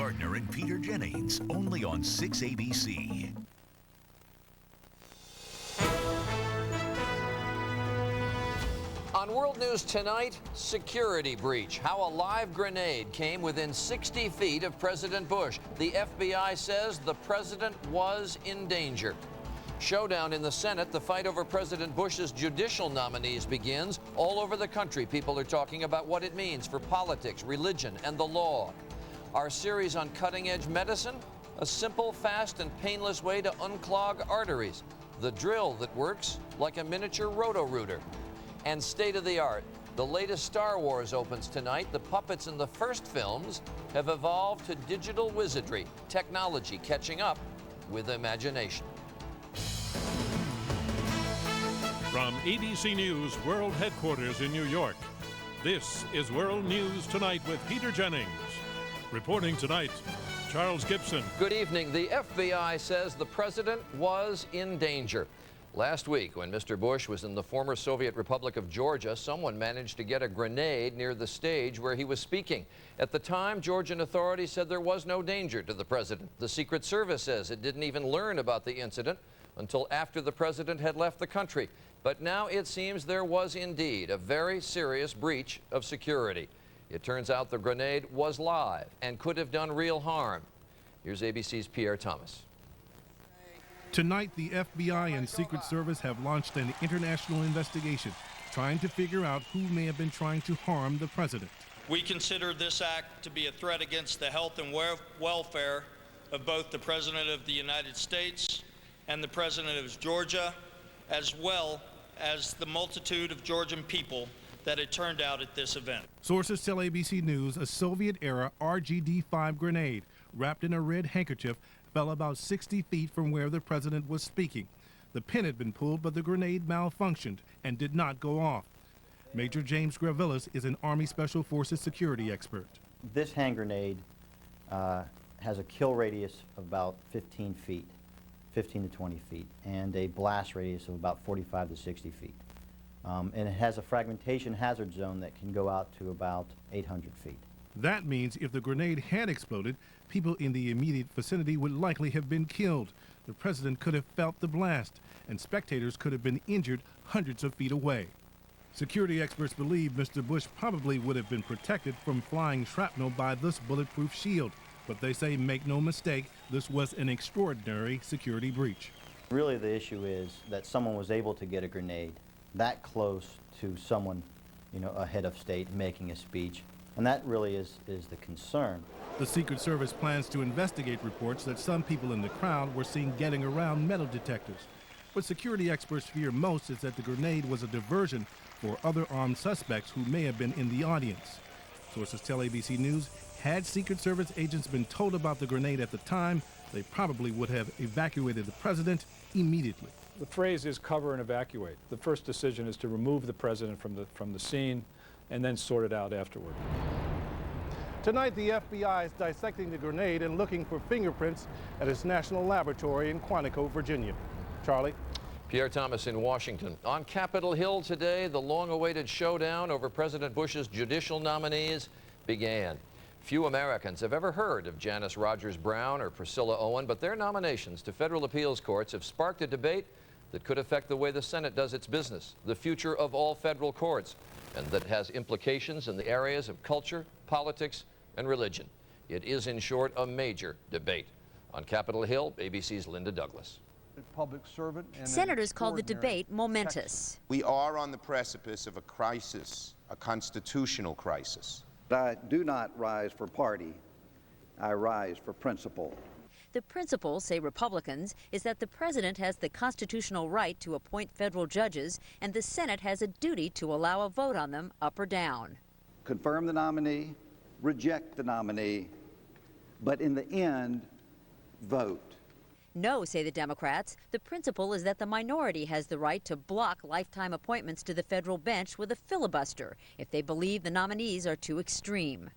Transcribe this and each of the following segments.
Gardner and Peter Jennings, only on 6 ABC. On World News tonight, security breach. How a live grenade came within 60 feet of President Bush. The FBI says the president was in danger. Showdown in the Senate. The fight over President Bush's judicial nominees begins. All over the country, people are talking about what it means for politics, religion, and the law. Our series on cutting-edge medicine, a simple, fast, and painless way to unclog arteries. The drill that works like a miniature roto-rooter. And state-of-the-art. The latest Star Wars opens tonight. The puppets in the first films have evolved to digital wizardry, technology catching up with imagination. From ABC News World Headquarters in New York, this is World News Tonight with Peter Jennings. Reporting tonight, Charles Gibson. Good evening. The FBI says the president was in danger. Last week, when Mr. Bush was in the former Soviet Republic of Georgia, someone managed to get a grenade near the stage where he was speaking. At the time, Georgian authorities said there was no danger to the president. The Secret Service says it didn't even learn about the incident until after the president had left the country. But now it seems there was indeed a very serious breach of security. It turns out the grenade was live and could have done real harm. Here's ABC's Pierre Thomas. Tonight, the FBI and Secret Service have launched an international investigation trying to figure out who may have been trying to harm the president. We consider this act to be a threat against the health and welfare of both the President of the United States and the President of Georgia, as well as the multitude of Georgian people that had turned out at this event. Sources tell ABC News a Soviet-era RGD-5 grenade wrapped in a red handkerchief fell about 60 feet from where the president was speaking. The pin had been pulled, but the grenade malfunctioned and did not go off. Major James Gravilis is an Army Special Forces security expert. This hand grenade has a kill radius of about 15 feet, 15 to 20 feet, and a blast radius of about 45 to 60 feet. And it has a fragmentation hazard zone that can go out to about 800 feet. That means if the grenade had exploded, people in the immediate vicinity would likely have been killed. The president could have felt the blast, and spectators could have been injured hundreds of feet away. Security experts believe Mr. Bush probably would have been protected from flying shrapnel by this bulletproof shield. But they say, make no mistake, this was an extraordinary security breach. Really, the issue is that someone was able to get a grenade that close to someone, a head of state making a speech. And that really is the concern. The Secret Service plans to investigate reports that some people in the crowd were seen getting around metal detectors. What security experts fear most is that the grenade was a diversion for other armed suspects who may have been in the audience. Sources tell ABC News, had Secret Service agents been told about the grenade at the time, they probably would have evacuated the president immediately. The phrase is cover and evacuate. The first decision is to remove the president from the scene and then sort it out afterward. Tonight, the FBI is dissecting the grenade and looking for fingerprints at its national laboratory in Quantico, Virginia. Charlie? Pierre Thomas in Washington. On Capitol Hill today, the long-awaited showdown over President Bush's judicial nominees began. Few Americans have ever heard of Janice Rogers Brown or Priscilla Owen, but their nominations to federal appeals courts have sparked a debate that could affect the way the Senate does its business, the future of all federal courts, and that has implications in the areas of culture, politics, and religion. It is, in short, a major debate. On Capitol Hill, ABC's Linda Douglas. Public servant and Senators called the debate momentous. We are on the precipice of a crisis, a constitutional crisis. I do not rise for party. I rise for principle. The principle, say Republicans, is that the president has the constitutional right to appoint federal judges, and the Senate has a duty to allow a vote on them up or down. Confirm the nominee, reject the nominee, but in the end, vote. No, say the Democrats. The principle is that the minority has the right to block lifetime appointments to the federal bench with a filibuster if they believe the nominees are too extreme.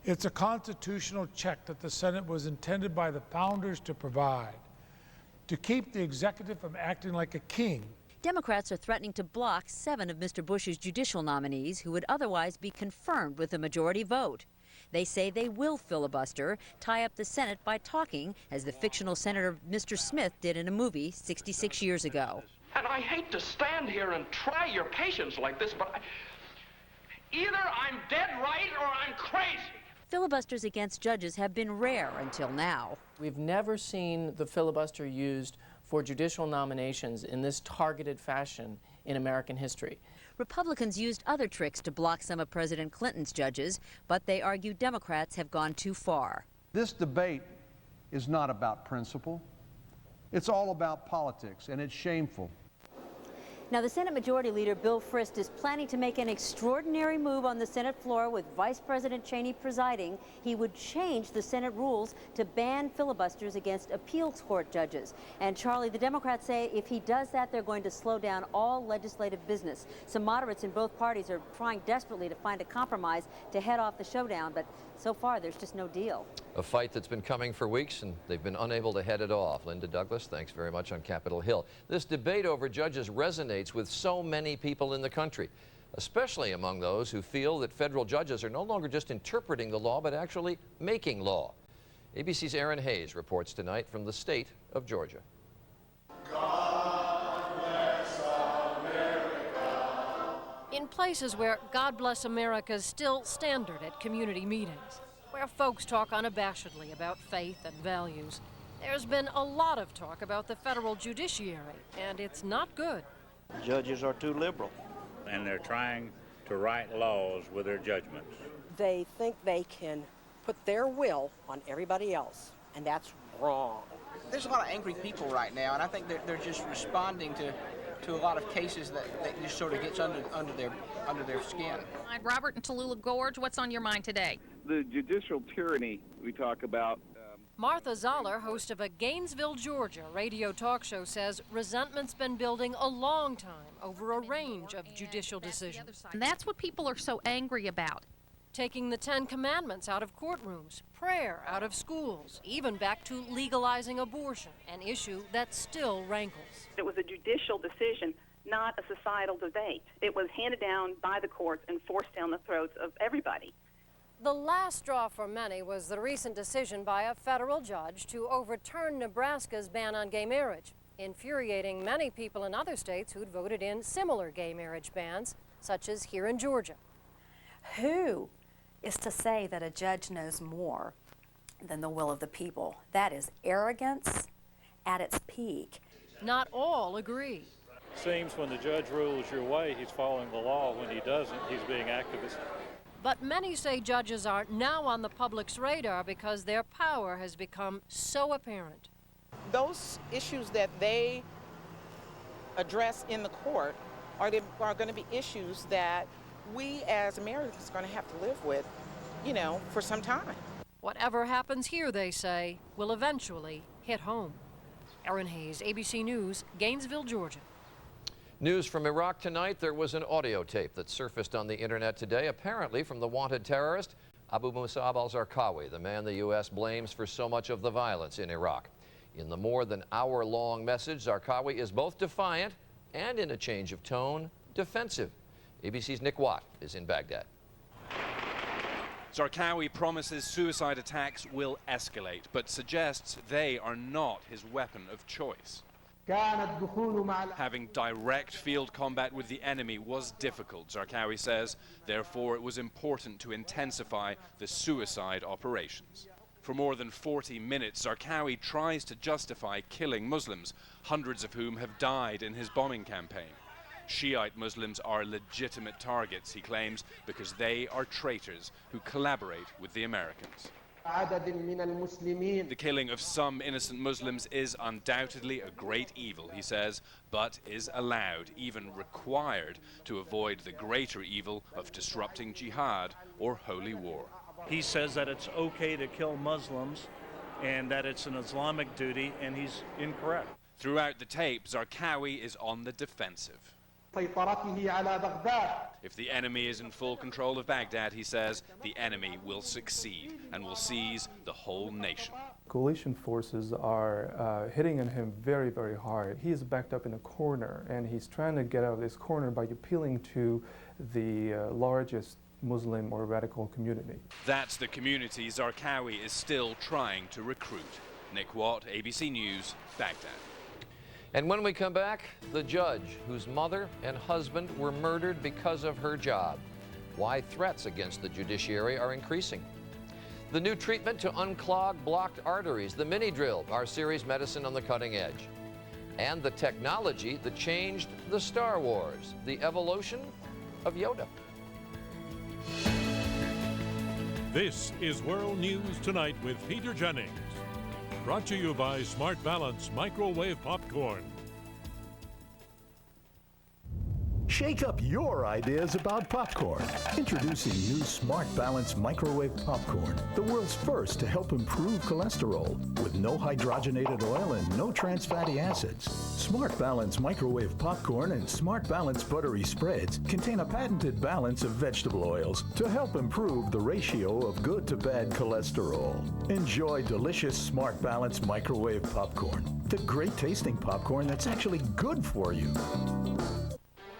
It's a constitutional check that the Senate was intended by the founders to provide, to keep the executive from acting like a king. Democrats are threatening to block 7 of Mr. Bush's judicial nominees who would otherwise be confirmed with a majority vote. They say they will filibuster, tie up the Senate by talking, as the fictional Senator Mr. Smith did in a movie 66 years ago. And I hate to stand here and try your patience like this, but either I'm dead right or I'm crazy. Filibusters against judges have been rare until now. We've never seen the filibuster used for judicial nominations in this targeted fashion in American history. Republicans used other tricks to block some of President Clinton's judges, but they argue Democrats have gone too far. This debate is not about principle. It's all about politics, and it's shameful. Now, the Senate Majority Leader, Bill Frist, is planning to make an extraordinary move on the Senate floor with Vice President Cheney presiding. He would change the Senate rules to ban filibusters against appeals court judges. And, Charlie, the Democrats say if he does that, they're going to slow down all legislative business. Some moderates in both parties are trying desperately to find a compromise to head off the showdown, but so far there's just no deal. A fight that's been coming for weeks, and they've been unable to head it off. Linda Douglas, thanks very much on Capitol Hill. This debate over judges resonates with so many people in the country, especially among those who feel that federal judges are no longer just interpreting the law, but actually making law. ABC's Aaron Hayes reports tonight from the state of Georgia. God bless America. In places where God Bless America is still standard at community meetings, where folks talk unabashedly about faith and values, there's been a lot of talk about the federal judiciary, and it's not good. Judges are too liberal. And they're trying to write laws with their judgments. They think they can put their will on everybody else, and that's wrong. There's a lot of angry people right now, and I think they're just responding to a lot of cases that just sort of gets under their skin. Robert in Tallulah Gorge, what's on your mind today? The judicial tyranny we talk about. Martha Zoller, host of a Gainesville, Georgia radio talk show, says resentment's been building a long time over a range of judicial decisions. And that's what people are so angry about. Taking the 10 Commandments out of courtrooms, prayer out of schools, even back to legalizing abortion, an issue that still rankles. It was a judicial decision, not a societal debate. It was handed down by the courts and forced down the throats of everybody. The last straw for many was the recent decision by a federal judge to overturn Nebraska's ban on gay marriage, infuriating many people in other states who'd voted in similar gay marriage bans, such as here in Georgia. Who is to say that a judge knows more than the will of the people? That is arrogance at its peak. Not all agree. Seems when the judge rules your way, he's following the law. When he doesn't, he's being activist. But many say judges are now on the public's radar because their power has become so apparent. Those issues that they address in the court are going to be issues that we as Americans are going to have to live with, for some time. Whatever happens here, they say, will eventually hit home. Aaron Hayes, ABC News, Gainesville, Georgia. News from Iraq tonight. There was an audio tape that surfaced on the internet today, apparently from the wanted terrorist Abu Musab al-Zarqawi, the man the U.S. blames for so much of the violence in Iraq. In the more than hour-long message, Zarqawi is both defiant and, in a change of tone, defensive. ABC's Nick Watt is in Baghdad. Zarqawi promises suicide attacks will escalate, but suggests they are not his weapon of choice. Having direct field combat with the enemy was difficult, Zarqawi says. Therefore, it was important to intensify the suicide operations. For more than 40 minutes, Zarqawi tries to justify killing Muslims, hundreds of whom have died in his bombing campaign. Shiite Muslims are legitimate targets, he claims, because they are traitors who collaborate with the Americans. The killing of some innocent Muslims is undoubtedly a great evil, he says, but is allowed, even required, to avoid the greater evil of disrupting jihad or holy war. He says that it's okay to kill Muslims and that it's an Islamic duty, and he's incorrect. Throughout the tape, Zarqawi is on the defensive. If the enemy is in full control of Baghdad, he says, the enemy will succeed and will seize the whole nation. Coalition forces are hitting him very, very hard. He is backed up in a corner, and he's trying to get out of this corner by appealing to the largest Muslim or radical community. That's the community Zarqawi is still trying to recruit. Nick Watt, ABC News, Baghdad. And when we come back, the judge whose mother and husband were murdered because of her job. Why threats against the judiciary are increasing. The new treatment to unclog blocked arteries, the mini drill, our series Medicine on the Cutting Edge. And the technology that changed the Star Wars, the evolution of Yoda. This is World News Tonight with Peter Jennings. Brought to you by Smart Balance Microwave Popcorn. Shake up your ideas about popcorn. Introducing new Smart Balance Microwave Popcorn, the world's first to help improve cholesterol with no hydrogenated oil and no trans fatty acids. Smart Balance Microwave Popcorn and Smart Balance Buttery Spreads contain a patented balance of vegetable oils to help improve the ratio of good to bad cholesterol. Enjoy delicious Smart Balance Microwave Popcorn, the great tasting popcorn that's actually good for you.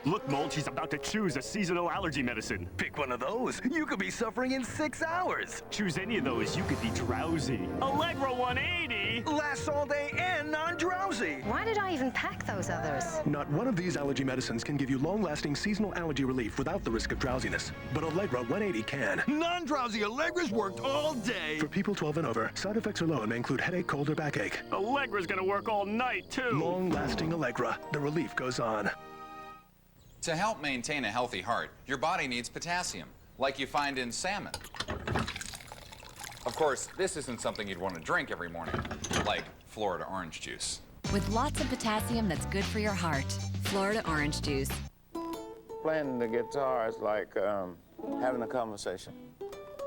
Look, Mulch, he's about to choose a seasonal allergy medicine. Pick one of those. You could be suffering in 6 hours. Choose any of those, you could be drowsy. Allegra 180! Lasts all day and non-drowsy. Why did I even pack those others? Not one of these allergy medicines can give you long-lasting seasonal allergy relief without the risk of drowsiness. But Allegra 180 can. Non-drowsy Allegra's worked all day. For people 12 and over, side effects alone may include headache, cold, or backache. Allegra's gonna work all night, too. Long-lasting Allegra. The relief goes on. To help maintain a healthy heart, your body needs potassium, like you find in salmon. Of course, this isn't something you'd want to drink every morning, like Florida orange juice. With lots of potassium that's good for your heart. Florida orange juice. Playing the guitar is like having a conversation.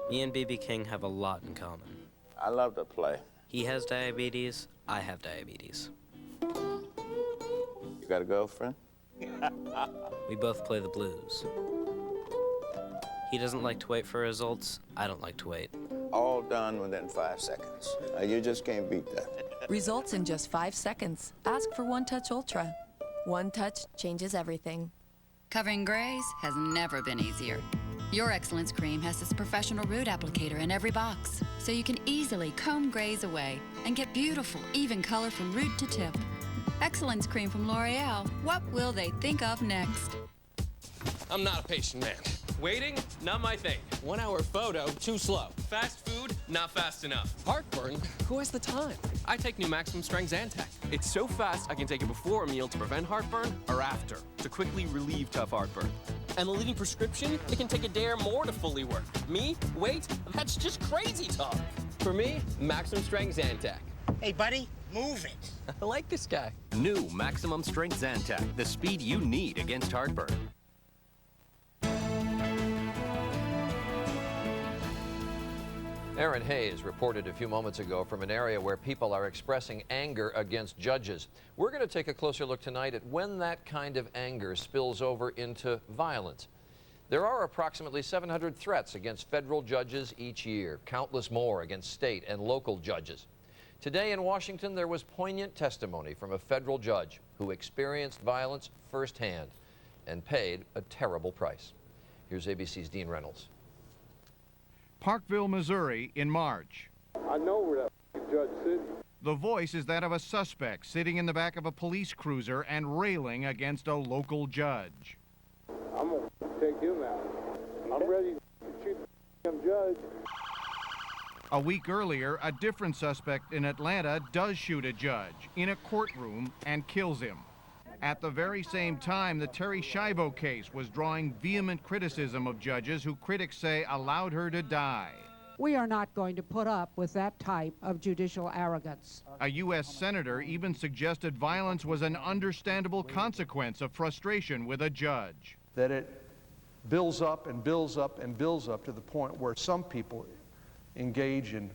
Me and B.B. King have a lot in common. I love to play. He has diabetes, I have diabetes. You got a girlfriend? We both play the blues. He doesn't like to wait for results. I don't like to wait. All done within 5 seconds. You just can't beat that. Results in just 5 seconds. Ask for One Touch Ultra. One touch changes everything. Covering grays has never been easier. Your Excellence Cream has this professional root applicator in every box, so you can easily comb grays away and get beautiful, even color from root to tip. Excellence Cream from L'Oreal. What will they think of next? I'm not a patient man. Waiting, not my thing. 1 hour photo, too slow. Fast food, not fast enough. Heartburn, who has the time? I take new maximum strength Zantac. It's so fast I can take it before a meal to prevent heartburn or after to quickly relieve tough heartburn. And the leading prescription, it can take a day or more to fully work. Me? Wait, that's just crazy talk. For me, maximum strength Zantac. Hey, buddy, move it. I like this guy. New Maximum Strength Zantac, the speed you need against heartburn. Aaron Hayes reported a few moments ago from an area where people are expressing anger against judges. We're going to take a closer look tonight at when that kind of anger spills over into violence. There are approximately 700 threats against federal judges each year, countless more against state and local judges. Today in Washington, there was poignant testimony from a federal judge who experienced violence firsthand and paid a terrible price. Here's ABC's Dean Reynolds. Parkville, Missouri, in March. I know where that judge sits. The voice is that of a suspect sitting in the back of a police cruiser and railing against a local judge. I'm going to take him out. I'm ready to shoot him, judge. A week earlier, a different suspect in Atlanta does shoot a judge in a courtroom and kills him. At the very same time, the Terry Schiavo case was drawing vehement criticism of judges who critics say allowed her to die. We are not going to put up with that type of judicial arrogance. A U.S. senator even suggested violence was an understandable consequence of frustration with a judge. That it builds up and builds up and builds up to the point where some people engage in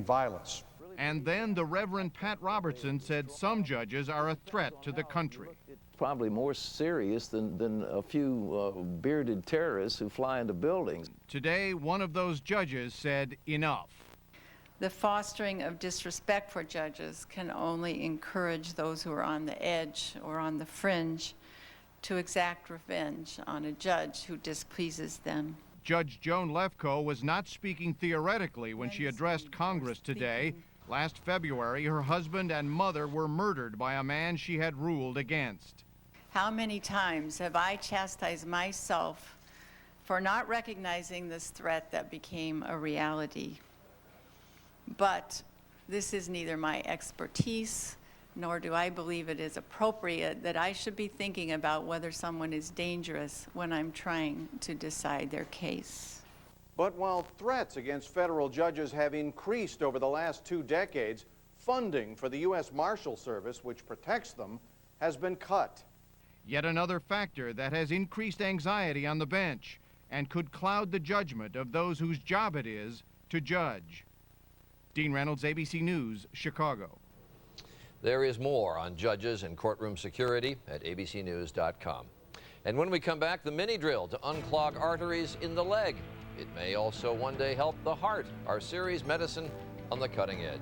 violence. And then the Reverend Pat Robertson said some judges are a threat to the country. It's probably more serious than a few bearded terrorists who fly into buildings. Today, one of those judges said enough. The fostering of disrespect for judges can only encourage those who are on the edge or on the fringe to exact revenge on a judge who displeases them. Judge Joan Lefkoe was not speaking theoretically when she addressed Congress today. Last February, her husband and mother were murdered by a man she had ruled against. How many times have I chastised myself for not recognizing this threat that became a reality? But this is neither my expertise, nor do I believe it is appropriate that I should be thinking about whether someone is dangerous when I'm trying to decide their case. But while threats against federal judges have increased over the last 2 decades, funding for the U.S. Marshal Service, which protects them, has been cut. Yet another factor that has increased anxiety on the bench and could cloud the judgment of those whose job it is to judge. Dean Reynolds, ABC News, Chicago. There is more on judges and courtroom security at abcnews.com. And when we come back, the mini drill to unclog arteries in the leg. It may also one day help the heart. Our series, Medicine on the Cutting Edge.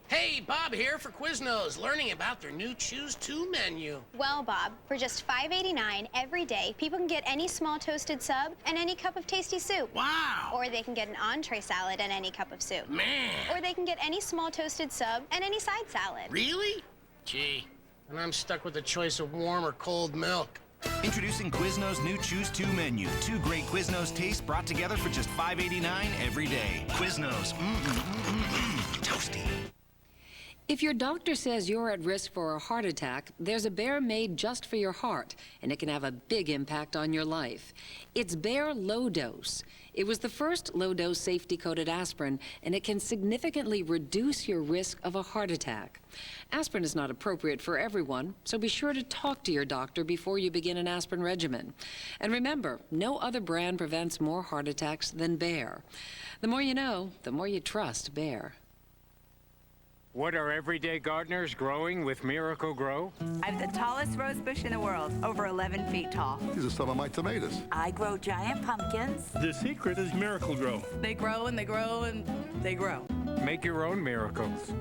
Hey, Bob here for Quiznos, learning about their new Choose 2 menu. Well, Bob, for just $5.89 every day, people can get any small toasted sub and any cup of tasty soup. Wow! Or they can get an entree salad and any cup of soup. Man! Or they can get any small toasted sub and any side salad. Really? Gee, and I'm stuck with the choice of warm or cold milk. Introducing Quiznos' new Choose 2 menu. 2 great Quiznos tastes brought together for just $5.89 every day. Quiznos, toasty. If your doctor says you're at risk for a heart attack, there's a Bayer made just for your heart, and it can have a big impact on your life. It's Bayer Low Dose. It was the first low-dose safety-coated aspirin, and it can significantly reduce your risk of a heart attack. Aspirin is not appropriate for everyone, so be sure to talk to your doctor before you begin an aspirin regimen. And remember, no other brand prevents more heart attacks than Bayer. The more you know, the more you trust Bayer. What are everyday gardeners growing with Miracle Grow? I have the tallest rose bush in the world, over 11 feet tall. These are some of my tomatoes. I grow giant pumpkins. The secret is Miracle Grow. They grow and they grow and they grow. Make your own miracles.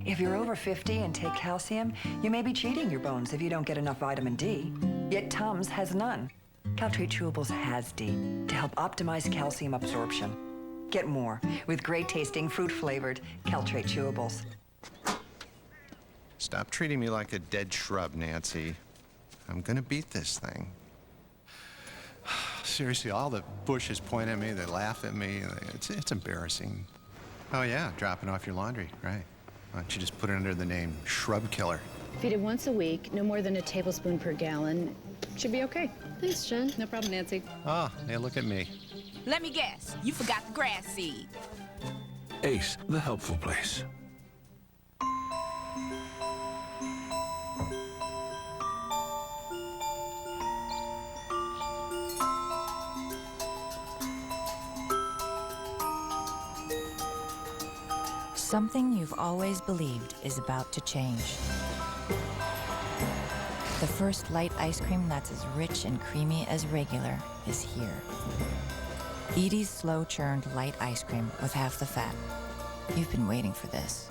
If you're over 50 and take calcium, you may be cheating your bones if you don't get enough vitamin D. Yet Tums has none. Caltrate Chewables has D to help optimize calcium absorption. Get more with great-tasting, fruit-flavored Caltrate Chewables. Stop treating me like a dead shrub, Nancy. I'm gonna beat this thing. Seriously, all the bushes point at me, they laugh at me. It's embarrassing. Oh yeah, dropping off your laundry, right. Why don't you just put it under the name Shrub Killer? Feed it once a week, no more than a tablespoon per gallon. Should be okay. Thanks, Jen. No problem, Nancy. Oh, hey, look at me. Let me guess, you forgot the grass seed. Ace, the helpful place. Something you've always believed is about to change. The first light ice cream that's as rich and creamy as regular is here. Edie's slow-churned light ice cream with half the fat. You've been waiting for this.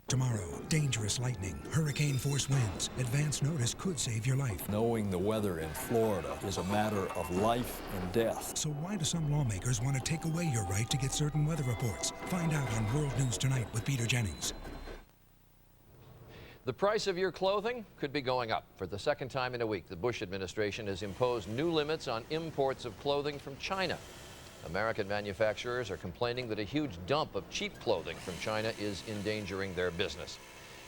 Tomorrow, dangerous lightning, hurricane-force winds. Advance notice could save your life. Knowing the weather in Florida is a matter of life and death. So why do some lawmakers want to take away your right to get certain weather reports? Find out on World News Tonight with Peter Jennings. The price of your clothing could be going up. For the second time in a week, the Bush administration has imposed new limits on imports of clothing from China. American manufacturers are complaining that a huge dump of cheap clothing from China is endangering their business.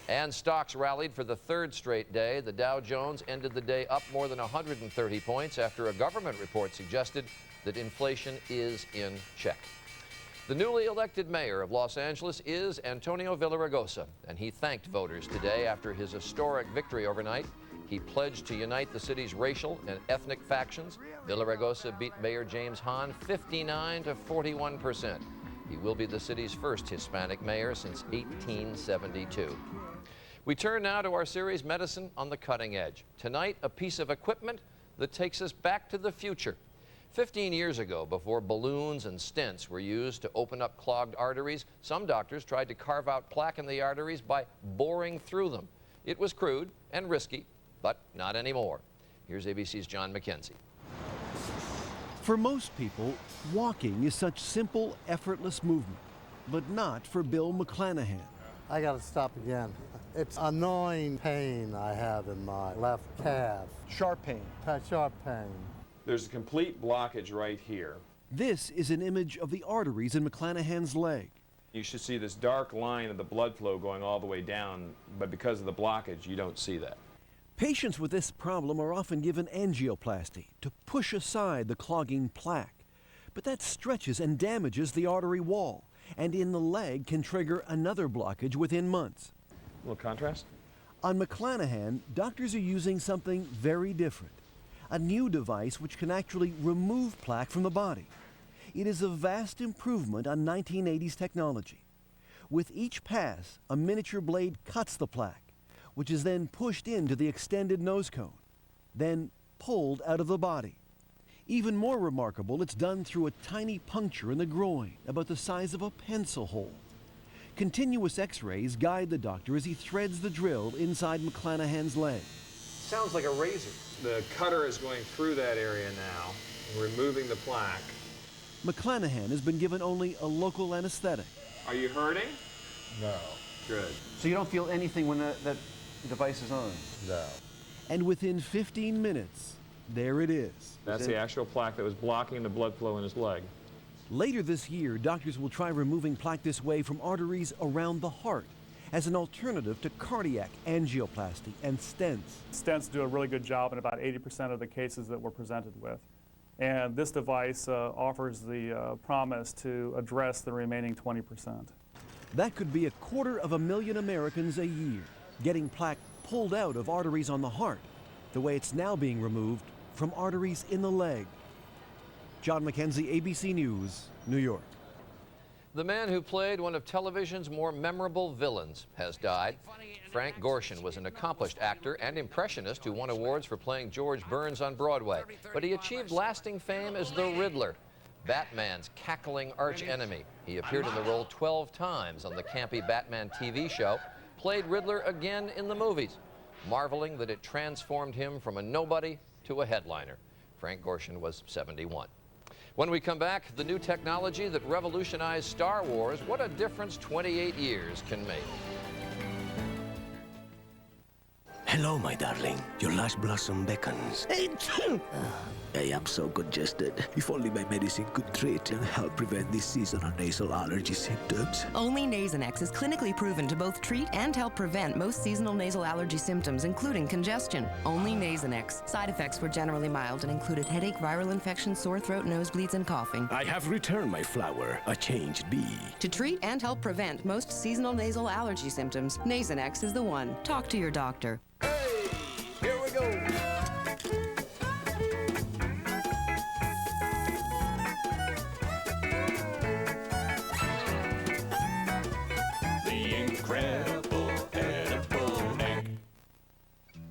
And stocks rallied for the third straight day. The Dow Jones ended the day up more than 130 points after a government report suggested that inflation is in check. The newly elected mayor of Los Angeles is Antonio Villaraigosa, and he thanked voters today after his historic victory overnight. He pledged to unite the city's racial and ethnic factions. Villaraigosa beat Mayor James Hahn 59 to 41%. He will be the city's first Hispanic mayor since 1872. We turn now to our series, Medicine on the Cutting Edge. Tonight, a piece of equipment that takes us back to the future. 15 years ago, before balloons and stents were used to open up clogged arteries, some doctors tried to carve out plaque in the arteries by boring through them. It was crude and risky, but not anymore. Here's ABC's John McKenzie. For most people, walking is such simple, effortless movement, but not for Bill McClanahan. I got to stop again. It's annoying pain I have in my left calf. Sharp pain. Sharp pain. There's a complete blockage right here. This is an image of the arteries in McClanahan's leg. You should see this dark line of the blood flow going all the way down, but because of the blockage, you don't see that. Patients with this problem are often given angioplasty to push aside the clogging plaque. But that stretches and damages the artery wall, and in the leg can trigger another blockage within months. A little contrast? On McClanahan, doctors are using something very different. A new device which can actually remove plaque from the body. It is a vast improvement on 1980s technology. With each pass, a miniature blade cuts the plaque, which is then pushed into the extended nose cone, then pulled out of the body. Even more remarkable, it's done through a tiny puncture in the groin, about the size of a pencil hole. Continuous x-rays guide the doctor as he threads the drill inside McClanahan's leg. Sounds like a razor. The cutter is going through that area now, removing the plaque. McClanahan has been given only a local anesthetic. Are you hurting? No. Good. So you don't feel anything when that device is on? No. And within 15 minutes, there it is. That's the actual plaque that was blocking the blood flow in his leg. Later this year, doctors will try removing plaque this way from arteries around the heart as an alternative to cardiac angioplasty and stents. Stents do a really good job in about 80% of the cases that we're presented with. And this device offers the promise to address the remaining 20%. That could be 250,000 Americans a year, getting plaque pulled out of arteries on the heart, the way it's now being removed from arteries in the leg. John McKenzie, ABC News, New York. The man who played one of television's more memorable villains has died. Frank Gorshin was an accomplished actor and impressionist who won awards for playing George Burns on Broadway. But he achieved lasting fame as the Riddler, Batman's cackling arch-enemy. He appeared in the role 12 times on the campy Batman TV show, played Riddler again in the movies, marveling that it transformed him from a nobody to a headliner. Frank Gorshin was 71. When we come back, the new technology that revolutionized Star Wars, what a difference 28 years can make. Hello, my darling. Your last blossom beckons. I am so congested. If only my medicine could treat and help prevent these seasonal nasal allergy symptoms. Only Nasonex is clinically proven to both treat and help prevent most seasonal nasal allergy symptoms, including congestion. Only Nasonex. Side effects were generally mild and included headache, viral infection, sore throat, nosebleeds, and coughing. I have returned my flower, a changed bee. To treat and help prevent most seasonal nasal allergy symptoms, Nasonex is the one. Talk to your doctor. Here we go. The incredible edible egg.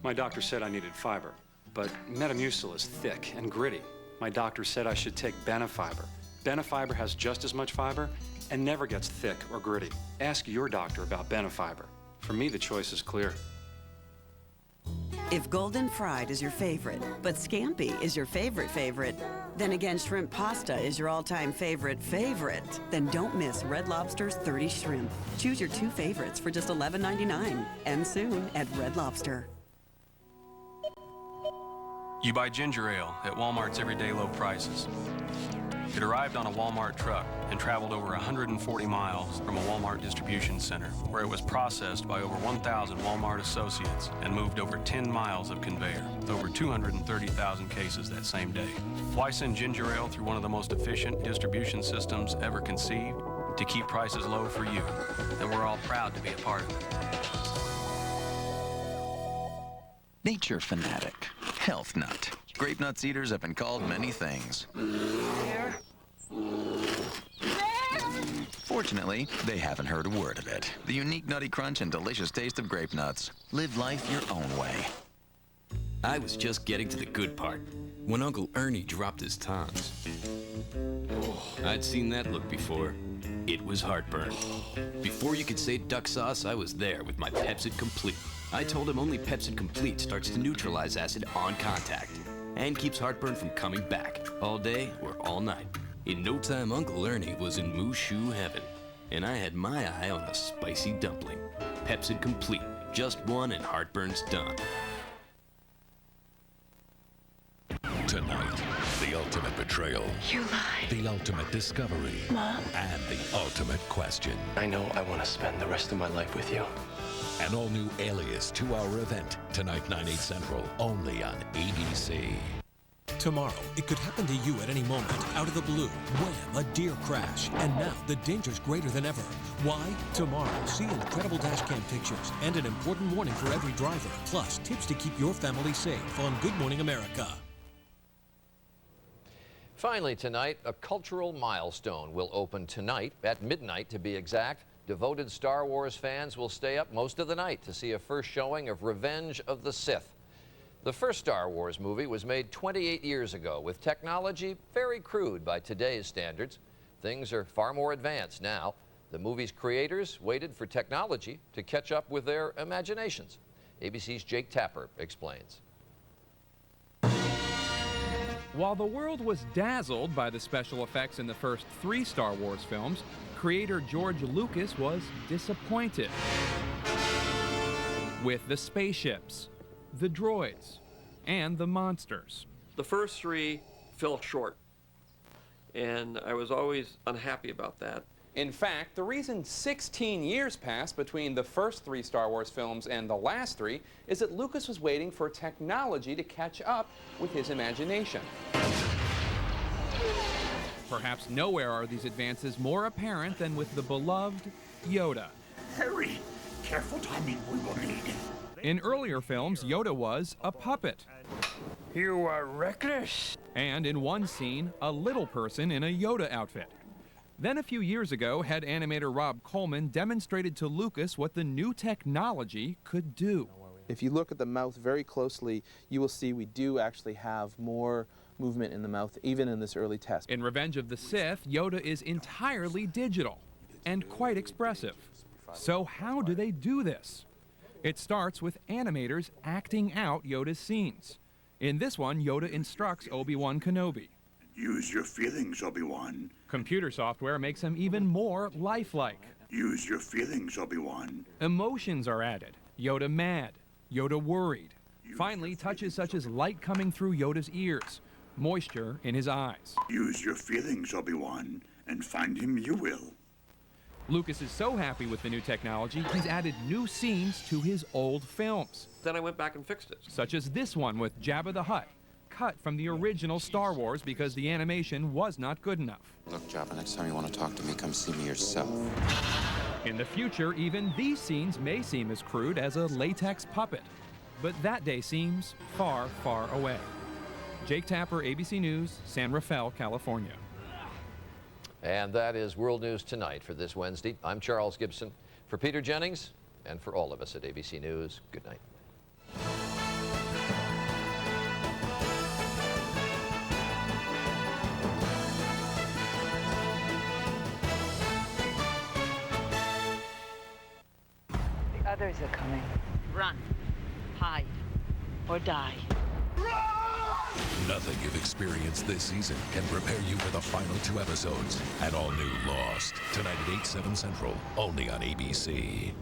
My doctor said I needed fiber, but Metamucil is thick and gritty. My doctor said I should take Benefiber. Benefiber has just as much fiber and never gets thick or gritty. Ask your doctor about Benefiber. For me, the choice is clear. If golden fried is your favorite, but scampi is your favorite, then again shrimp pasta is your all-time favorite, then don't miss Red Lobster's 30 shrimp. Choose your two favorites for just $11.99, and soon at Red Lobster. You buy ginger ale at Walmart's everyday low prices. It arrived on a Walmart truck and traveled over 140 miles from a Walmart distribution center, where it was processed by over 1,000 Walmart associates and moved over 10 miles of conveyor, with over 230,000 cases that same day. Why send ginger ale through one of the most efficient distribution systems ever conceived? To keep prices low for you. And we're all proud to be a part of it. Nature fanatic, health nut. Grape nuts eaters have been called many things. Fortunately, they haven't heard a word of it. The unique nutty crunch and delicious taste of grape nuts. Live life your own way. I was just getting to the good part when Uncle Ernie dropped his tons. I'd seen that look before. It was heartburn. Before you could say duck sauce, I was there with my Pepsid Complete. I told him only Pepsid Complete starts to neutralize acid on contact and keeps heartburn from coming back all day or all night. In no time, Uncle Ernie was in Mushu heaven, and I had my eye on a spicy dumpling. Pepsid Complete, just one and heartburn's done. Tonight, the ultimate betrayal. You lied. The ultimate discovery. Mom. And the ultimate question. I know I want to spend the rest of my life with you. An all-new Alias 2-hour event. Tonight, 9/8 Central, only on ABC. Tomorrow, it could happen to you at any moment. Out of the blue, wham, a deer crash. And now, the danger's greater than ever. Why? Tomorrow, see incredible dash cam pictures and an important warning for every driver. Plus, tips to keep your family safe on Good Morning America. Finally tonight, a cultural milestone will open tonight, at midnight to be exact. Devoted Star Wars fans will stay up most of the night to see a first showing of Revenge of the Sith. The first Star Wars movie was made 28 years ago with technology very crude by today's standards. Things are far more advanced now. The movie's creators waited for technology to catch up with their imaginations. ABC's Jake Tapper explains. While the world was dazzled by the special effects in the first 3 Star Wars films, creator George Lucas was disappointed with the spaceships, the droids, and the monsters. The first 3 fell short, and I was always unhappy about that. In fact, the reason 16 years passed between the first 3 Star Wars films and the last 3 is that Lucas was waiting for technology to catch up with his imagination. Perhaps nowhere are these advances more apparent than with the beloved Yoda. Hurry! Careful timing we will need. In earlier films, Yoda was a puppet. You are reckless. And in one scene, a little person in a Yoda outfit. Then a few years ago, head animator Rob Coleman demonstrated to Lucas what the new technology could do. If you look at the mouth very closely, you will see we do actually have more movement in the mouth, even in this early test. In Revenge of the Sith, Yoda is entirely digital and quite expressive. So how do they do this? It starts with animators acting out Yoda's scenes. In this one, Yoda instructs Obi-Wan Kenobi. Use your feelings, Obi-Wan. Computer software makes him even more lifelike. Use your feelings, Obi-Wan. Emotions are added. Yoda mad, Yoda worried. Finally, touches such as light coming through Yoda's ears, moisture in his eyes. Use your feelings, Obi-Wan, and find him you will. Lucas is so happy with the new technology, he's added new scenes to his old films. Then I went back and fixed it. Such as this one with Jabba the Hutt, cut from the original Star Wars because the animation was not good enough. Look, Jabba, next time you want to talk to me, come see me yourself. In the future, even these scenes may seem as crude as a latex puppet. But that day seems far, far away. Jake Tapper, ABC News, San Rafael, California. And that is World News Tonight for this Wednesday. I'm Charles Gibson. For Peter Jennings and for all of us at ABC News, good night. The others are coming. Run, hide, or die. Nothing you've experienced this season can prepare you for the final 2 episodes. An all-new Lost, tonight at 8/7 Central, only on ABC.